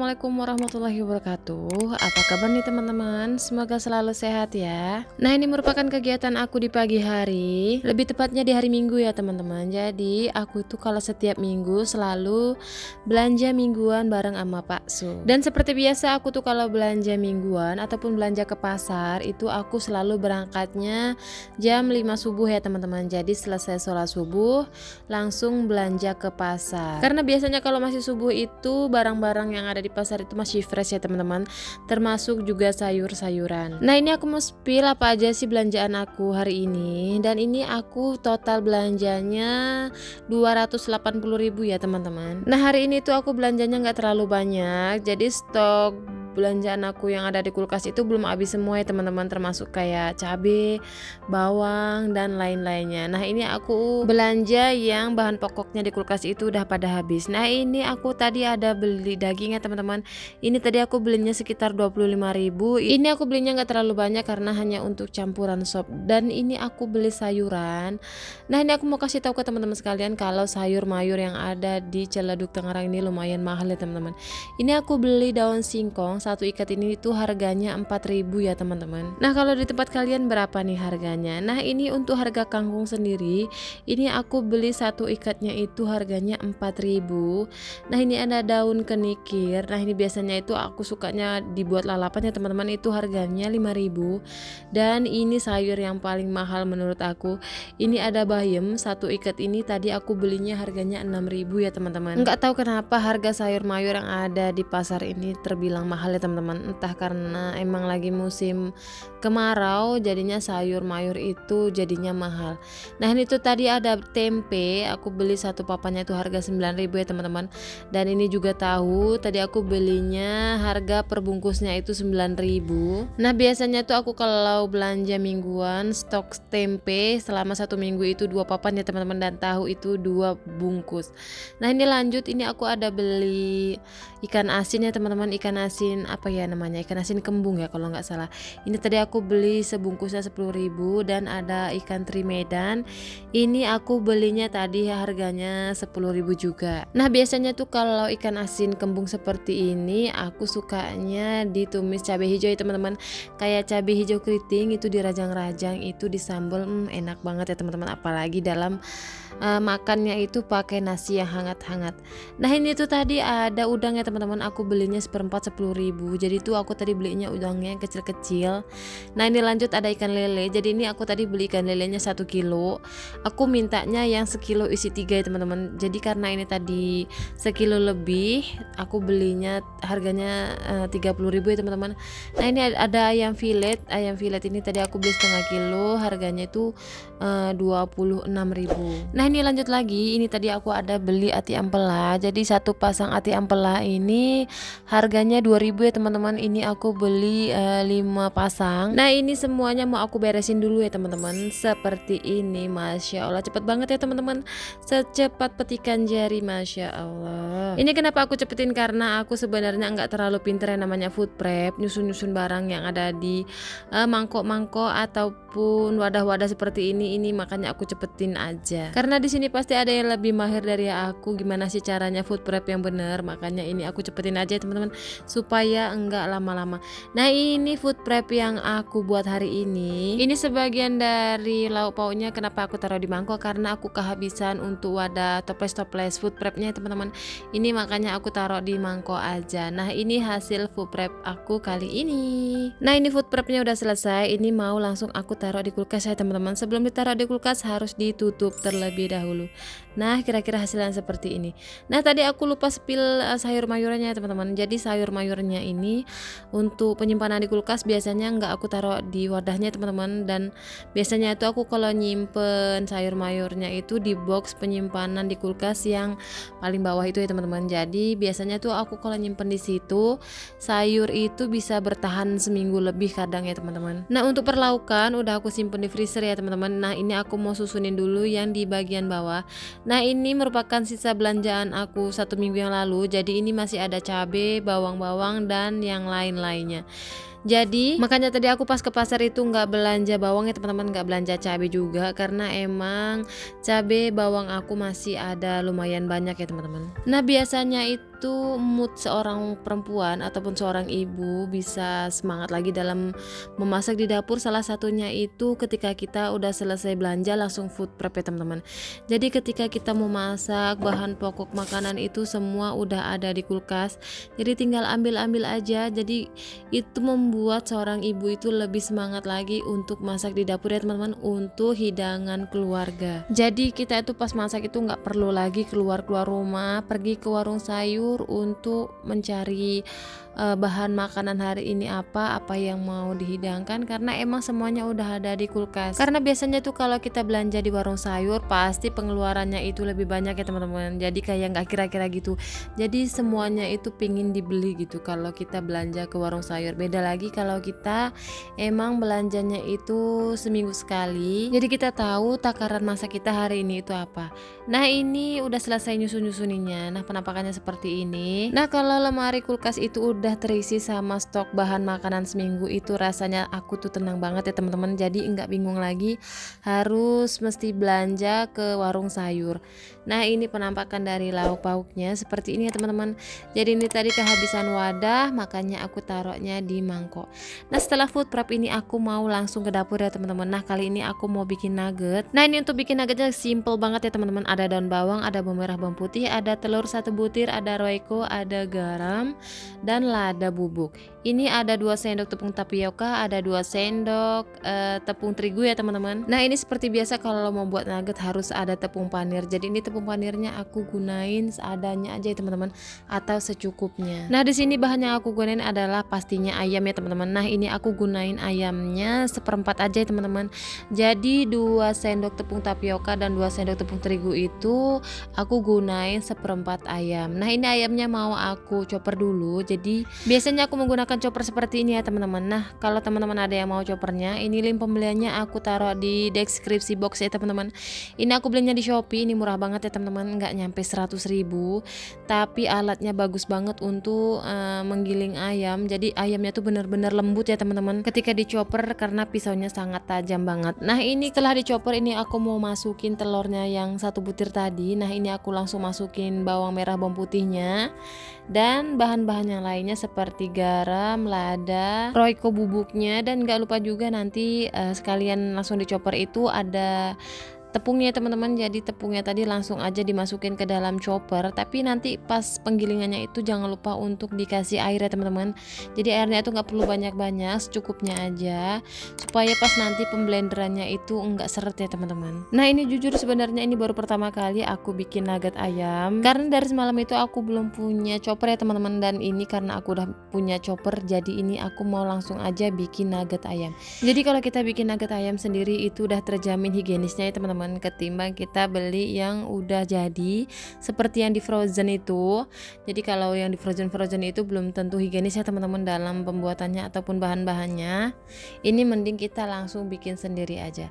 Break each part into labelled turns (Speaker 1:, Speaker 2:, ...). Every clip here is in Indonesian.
Speaker 1: Assalamualaikum warahmatullahi wabarakatuh. Apa kabar nih teman-teman? Semoga selalu sehat ya. Nah, ini merupakan kegiatan aku di pagi hari, lebih tepatnya di hari Minggu ya teman-teman. Jadi aku itu kalau setiap minggu selalu belanja mingguan bareng sama Pak Su. Dan seperti biasa aku tuh kalau belanja mingguan ataupun belanja ke pasar itu aku selalu berangkatnya jam 5 subuh ya teman-teman. Jadi selesai sholat subuh langsung belanja ke pasar. Karena biasanya kalau masih subuh itu barang-barang yang ada di pasar itu masih fresh ya teman-teman, termasuk juga sayur-sayuran. Nah, ini aku mau spill apa aja sih belanjaan aku hari ini. Dan ini aku total belanjanya 280.000 ya teman-teman. Nah, hari ini tuh aku belanjanya nggak terlalu banyak, jadi stok belanjaan aku yang ada di kulkas itu belum habis semua ya teman-teman, termasuk kayak cabai, bawang dan lain-lainnya. Nah, ini aku belanja yang bahan pokoknya di kulkas itu udah pada habis. Nah, ini aku tadi ada beli daging ya teman-teman. Ini tadi aku belinya sekitar 25.000. Ini aku belinya nggak terlalu banyak karena hanya untuk campuran sop. Dan ini aku beli sayuran. Nah, ini aku mau kasih tahu ke teman-teman sekalian kalau sayur mayur yang ada di Ciledug Tangerang ini lumayan mahal ya teman-teman. Ini aku beli daun singkong, satu ikat ini itu harganya 4.000 ya teman-teman. Nah, kalau di tempat kalian berapa nih harganya? Nah, ini untuk harga kangkung sendiri, ini aku beli satu ikatnya itu harganya 4.000. Nah, ini ada daun kenikir. Nah, ini biasanya itu aku sukanya dibuat lalapan ya teman-teman, itu harganya 5.000. Dan ini sayur yang paling mahal menurut aku. Ini ada bayam, satu ikat ini tadi aku belinya harganya 6.000 ya teman-teman. Enggak tahu kenapa harga sayur mayur yang ada di pasar ini terbilang mahal ya teman-teman, entah karena emang lagi musim kemarau jadinya sayur mayur itu jadinya mahal. Nah, ini tuh tadi ada tempe, aku beli satu papanya itu harga 9.000 ya teman-teman. Dan ini juga tahu, tadi aku belinya harga perbungkusnya itu 9.000. Nah, biasanya tuh aku kalau belanja mingguan stok tempe selama satu minggu itu 2 papan ya teman-teman, dan tahu itu 2 bungkus. Nah, ini lanjut, ini aku ada beli ikan asin ya teman-teman, ikan asin apa ya namanya, ikan asin kembung ya kalau nggak salah. Ini tadi aku beli sebungkusnya 10.000. Dan ada ikan teri Medan, ini aku belinya tadi harganya 10.000 juga. Nah, biasanya tuh kalau ikan asin kembung seperti ini aku sukanya ditumis cabai hijau ya teman-teman, kayak cabai hijau keriting itu dirajang-rajang itu disambal, enak banget ya teman-teman, apalagi dalam makannya itu pakai nasi yang hangat-hangat. Nah, ini tuh tadi ada udang ya teman-teman, aku belinya seperempat 10.000. Jadi tuh aku tadi belinya udangnya yang kecil-kecil. Nah, ini lanjut ada ikan lele. Jadi ini aku tadi beli ikan lelenya 1 kilo. Aku mintanya yang sekilo isi 3 ya teman-teman. Jadi karena ini tadi sekilo lebih, aku belinya harganya 30.000 ya teman-teman. Nah, ini ada ayam filet. Ayam filet ini tadi aku beli setengah kilo, harganya itu 26.000. Nah, ini lanjut lagi, ini tadi aku ada beli ati ampela. Jadi satu pasang ati ampela ini harganya 2.000 ya teman-teman. Ini aku beli 5 pasang. Nah, ini semuanya mau aku beresin dulu ya teman-teman. Seperti ini, Masya Allah, cepet banget ya teman-teman, secepat petikan jari, Masya Allah. Ini kenapa aku cepetin, karena aku sebenarnya nggak terlalu pinter yang namanya food prep, nyusun-nyusun barang yang ada di mangkok-mangkok ataupun wadah-wadah seperti ini makanya aku cepetin aja. Karena di sini pasti ada yang lebih mahir dari aku gimana sih caranya food prep yang bener, makanya ini aku cepetin aja teman-teman supaya enggak lama-lama. Nah, ini food prep yang aku buat hari ini. Ini sebagian dari lauk pauknya. Kenapa aku taruh di mangkok? Karena aku kehabisan untuk wadah toples-toples food prepnya teman-teman. Ini makanya aku taruh di mangkok aja. Nah, ini hasil food prep aku kali ini. Nah, ini food prepnya udah selesai. Ini mau langsung aku taruh di kulkas ya teman-teman. Sebelum ditaruh di kulkas harus ditutup terlebih dahulu. Nah, kira-kira hasilnya seperti ini. Nah, tadi aku lupa spill sayur mayurnya teman-teman. Jadi sayur mayurnya ini untuk penyimpanan di kulkas biasanya nggak aku taruh di wadahnya teman-teman, dan biasanya itu aku kalau nyimpen sayur mayurnya itu di box penyimpanan di kulkas yang paling bawah itu ya teman-teman. Jadi biasanya tuh aku kalau nyimpen di situ sayur itu bisa bertahan seminggu lebih kadang ya teman-teman. Nah, untuk perlaukan udah aku simpen di freezer ya teman-teman. Nah, ini aku mau susunin dulu yang di bagian bawah. Nah, ini merupakan sisa belanjaan aku 1 minggu yang lalu. Jadi ini masih ada cabai, bawang-bawang dan yang lain-lainnya. Jadi makanya tadi aku pas ke pasar itu nggak belanja bawang ya teman-teman, nggak belanja cabai juga, karena emang cabai bawang aku masih ada lumayan banyak ya teman-teman. Nah, biasanya itu itu mood seorang perempuan ataupun seorang ibu bisa semangat lagi dalam memasak di dapur, salah satunya itu ketika kita udah selesai belanja langsung food prep ya teman-teman. Jadi ketika kita mau masak, bahan pokok makanan itu semua udah ada di kulkas, jadi tinggal ambil-ambil aja. Jadi itu membuat seorang ibu itu lebih semangat lagi untuk masak di dapur ya teman-teman, untuk hidangan keluarga. Jadi kita itu pas masak itu nggak perlu lagi keluar rumah, pergi ke warung sayur untuk mencari bahan makanan hari ini apa yang mau dihidangkan, karena emang semuanya udah ada di kulkas. Karena biasanya tuh kalau kita belanja di warung sayur pasti pengeluarannya itu lebih banyak ya teman-teman, jadi kayak nggak kira-kira gitu. Jadi semuanya itu pingin dibeli gitu kalau kita belanja ke warung sayur. Beda lagi kalau kita emang belanjanya itu seminggu sekali, jadi kita tahu takaran masak kita hari ini itu apa. Nah ini udah selesai nyusun-nyusuninya. Nah penampakannya seperti ini. Nah kalau lemari kulkas itu udah terisi sama stok bahan makanan seminggu, itu rasanya aku tuh tenang banget ya teman-teman. Jadi nggak bingung lagi harus mesti belanja ke warung sayur. Nah ini penampakan dari lauk pauknya seperti ini ya teman-teman. Jadi ini tadi kehabisan wadah, makanya aku taruhnya di mangkok. Nah setelah food prep ini aku mau langsung ke dapur ya teman-teman. Nah kali ini aku mau bikin nugget. Nah ini untuk bikin nuggetnya simple banget ya teman-teman. Ada daun bawang, ada bawang merah, bawang putih, ada telur 1 butir, ada royco, ada garam, dan lada bubuk. Ini ada 2 sendok tepung tapioka, ada 2 sendok tepung terigu ya teman-teman. Nah ini seperti biasa kalau mau buat nugget harus ada tepung panir. Jadi ini tepung panirnya aku gunain seadanya aja ya teman-teman, atau secukupnya. Nah di sini bahan yang aku gunain adalah pastinya ayam ya teman-teman. Nah ini aku gunain ayamnya 1/4 aja ya teman-teman. Jadi 2 sendok tepung tapioka dan 2 sendok tepung terigu itu aku gunain 1/4 ayam. Nah ini ayamnya mau aku chopper dulu. Jadi biasanya aku menggunakan chopper seperti ini ya teman-teman. Nah kalau teman-teman ada yang mau choppernya, ini link pembeliannya aku taruh di deskripsi box ya teman-teman. Ini aku belinya di Shopee, ini murah banget ya teman-teman, nggak nyampe 100.000, tapi alatnya bagus banget untuk menggiling ayam. Jadi ayamnya tuh bener-bener lembut ya teman-teman ketika dichopper, karena pisaunya sangat tajam banget. Nah ini setelah dichopper ini aku mau masukin telurnya yang 1 butir tadi. Nah ini aku langsung masukin bawang merah, bawang putihnya, dan bahan-bahan yang lainnya seperti garam, lada, royco bubuknya, dan gak lupa juga nanti sekalian langsung dichopper itu ada tepungnya teman-teman. Jadi tepungnya tadi langsung aja dimasukin ke dalam chopper, tapi nanti pas penggilingannya itu jangan lupa untuk dikasih air ya teman-teman. Jadi airnya itu nggak perlu banyak-banyak, secukupnya aja, supaya pas nanti pemblenderannya itu enggak seret ya teman-teman. Nah ini jujur sebenarnya ini baru pertama kali aku bikin nugget ayam, karena dari semalam itu aku belum punya chopper ya teman-teman, dan ini karena aku udah punya chopper, jadi ini aku mau langsung aja bikin nugget ayam. Jadi kalau kita bikin nugget ayam sendiri itu udah terjamin higienisnya ya teman-teman, ketimbang kita beli yang udah jadi seperti yang di frozen itu. Jadi kalau yang di frozen itu belum tentu higienis ya teman-teman dalam pembuatannya ataupun bahan-bahannya. Ini mending kita langsung bikin sendiri aja.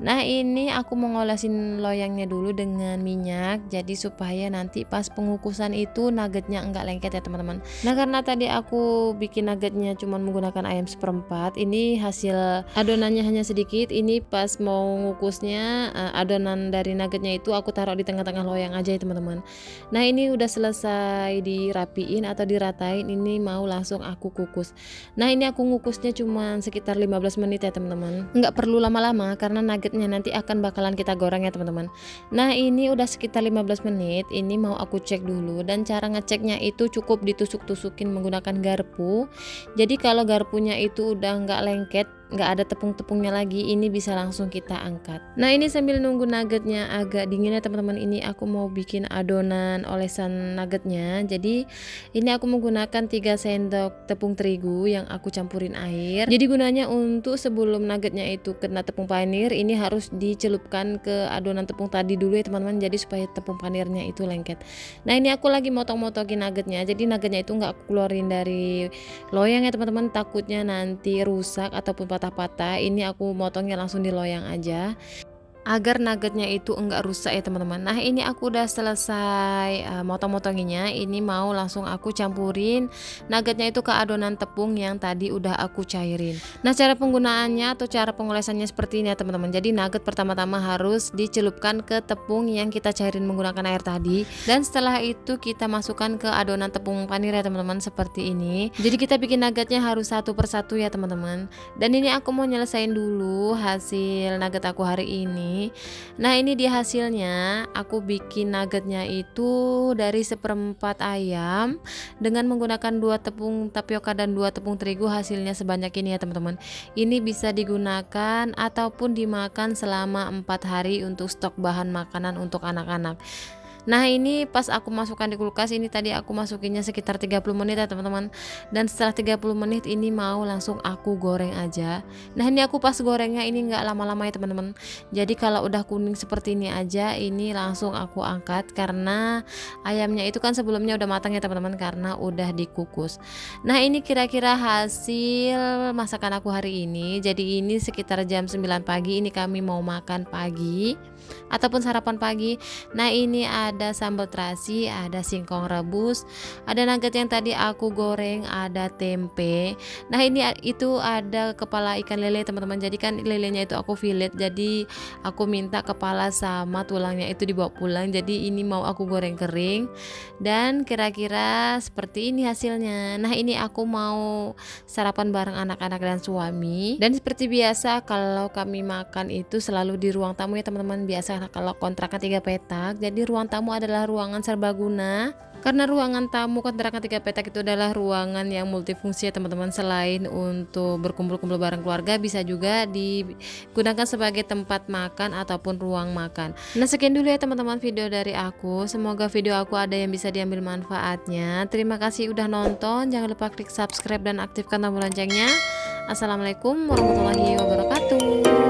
Speaker 1: Nah ini aku mau ngolesin loyangnya dulu dengan minyak, jadi supaya nanti pas pengukusan itu nuggetnya enggak lengket ya teman-teman. Nah karena tadi aku bikin nuggetnya cuma menggunakan ayam 1/4, ini hasil adonannya hanya sedikit. Ini pas mau ngukusnya adonan dari nuggetnya itu aku taruh di tengah-tengah loyang aja ya teman-teman. Nah ini udah selesai dirapiin atau diratain, ini mau langsung aku kukus. Nah ini aku ngukusnya cuma sekitar 15 menit ya teman-teman, nggak perlu lama-lama karena nuggetnya nanti akan bakalan kita goreng ya teman-teman. Nah ini udah sekitar 15 menit, ini mau aku cek dulu, dan cara ngeceknya itu cukup ditusuk-tusukin menggunakan garpu. Jadi kalau garpunya itu udah nggak lengket, nggak ada tepung-tepungnya lagi, ini bisa langsung kita angkat. Nah ini sambil nunggu nuggetnya agak dingin ya teman-teman, ini aku mau bikin adonan olesan nuggetnya. Jadi ini aku menggunakan 3 sendok tepung terigu yang aku campurin air. Jadi gunanya untuk sebelum nuggetnya itu kena tepung panir, ini harus dicelupkan ke adonan tepung tadi dulu ya teman-teman, jadi supaya tepung panirnya itu lengket. Nah ini aku lagi motong-motongin nuggetnya, jadi nuggetnya itu nggak aku keluarin dari loyang ya teman-teman, takutnya nanti rusak ataupun patah-patah. Ini aku motongnya langsung di loyang aja. agar nuggetnya itu enggak rusak ya teman-teman. Nah ini aku udah selesai motong-motonginnya. Ini mau langsung aku campurin nuggetnya itu ke adonan tepung yang tadi udah aku cairin. Nah cara penggunaannya atau cara pengolesannya seperti ini ya teman-teman. Jadi nugget pertama-tama harus dicelupkan ke tepung yang kita cairin menggunakan air tadi, dan setelah itu kita masukkan ke adonan tepung panir ya teman-teman, seperti ini. Jadi kita bikin nuggetnya harus satu persatu ya teman-teman. Dan ini aku mau nyelesain dulu hasil nugget aku hari ini. Nah ini dia hasilnya. Aku bikin nuggetnya itu dari 1/4 ayam dengan menggunakan 2 tepung tapioka dan 2 tepung terigu. Hasilnya sebanyak ini ya teman-teman. Ini bisa digunakan ataupun dimakan selama 4 hari untuk stok bahan makanan untuk anak-anak. Nah ini pas aku masukkan di kulkas, ini tadi aku masukinnya sekitar 30 menit ya teman-teman. Dan setelah 30 menit ini mau langsung aku goreng aja. Nah ini aku pas gorengnya ini nggak lama-lama ya teman-teman. Jadi kalau udah kuning seperti ini aja, ini langsung aku angkat karena ayamnya itu kan sebelumnya udah matang ya teman-teman, karena udah dikukus. Nah ini kira-kira hasil masakan aku hari ini. Jadi ini sekitar jam 9 pagi, ini kami mau makan pagi ataupun sarapan pagi. Nah ini ada sambal terasi, ada singkong rebus, ada nugget yang tadi aku goreng, ada tempe. Nah ini itu ada kepala ikan lele teman-teman. Jadi kan lelenya itu aku fillet, jadi aku minta kepala sama tulangnya itu dibawa pulang. Jadi ini mau aku goreng kering, dan kira-kira seperti ini hasilnya. Nah ini aku mau sarapan bareng anak-anak dan suami. Dan seperti biasa kalau kami makan itu selalu di ruang tamu ya teman-teman. Biasa kalau kontrakan 3 petak, jadi ruang tamu adalah ruangan serbaguna. Karena ruangan tamu kontrakan 3 petak itu adalah ruangan yang multifungsi ya teman-teman. Selain untuk berkumpul-kumpul bareng keluarga, bisa juga digunakan sebagai tempat makan ataupun ruang makan. Nah sekian dulu ya teman-teman video dari aku. Semoga video aku ada yang bisa diambil manfaatnya. Terima kasih udah nonton. Jangan lupa klik subscribe dan aktifkan tombol loncengnya. Assalamualaikum warahmatullahi wabarakatuh.